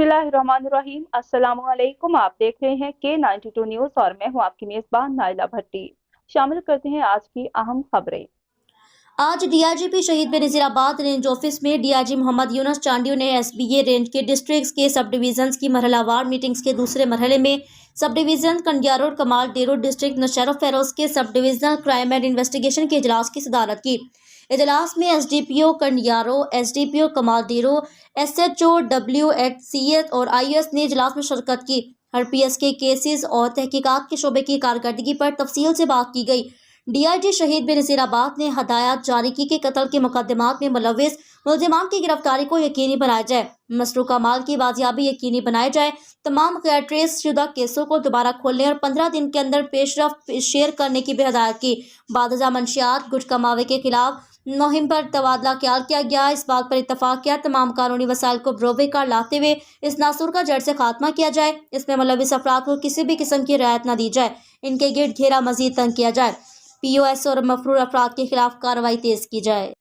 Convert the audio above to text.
बिस्मिल्लाहिर्रहमानिर्रहीम। अस्सलामुअलैकुम। आप देख रहे हैं K92 न्यूज़ और मैं हूं आपकी मेजबान नाइला भट्टी। शामिल करते हैं आज की अहम खबरें। आज डीआईजीपी शहीद बेनज़ीराबाद रेंज ऑफिस में डीआईजी मोहम्मद यूनुस चांडियो ने एसबीए रेंज के डिस्ट्रिक्ट्स के सब डिवीजन्स की मरहलावार मीटिंग्स के दूसरे मरहले में सब डिवीजन कंडियारो और कमाल डेरो डिस्ट्रिक्ट नशर फेरोज के sub divisional crime and investigation के इजलास की सदारत की। इजलास में एसडीपीओ कंडियारो, एसडीपीओ कमाल डेरो, एसएचओ WHCS और IOS ने इजलास में शिरकत की। हर पीएस के केसेस और तहकीकात के शोबे की कारकर्दगी पर तफसील से बात की गई। डीआईजी शहीद बेनज़ीराबाद ने हदायत जारी की कि कत्ल के मुकदमात में मुलव्विस मुलजिमान की गिरफ्तारी को यकीनी बनाया जाए, मसरूका माल की बाजियाबी यकीनी बनाई जाए, तमाम गैर ट्रेस शुदा केसों को दोबारा खोलने और 15 दिन के अंदर पेशरफ शेयर करने की भी हदायत की। बादजा मंशियात गुटखा मावे के खिलाफ मुहिम पर तबादला ख्याल किया गया। इस बात पर इत्तफाक किया तमाम कानूनी वसाइल को बरोवे कार लाते हुए इस नासूर का जड़ से खात्मा किया जाए। इसमें मुलव्विस अफराद को किसी भी किस्म की रियायत न दी जाए, इनके गिर्द घेरा मजीद तंग किया जाए, POS और मफरूर अफराद के खिलाफ कार्रवाई तेज की जाए।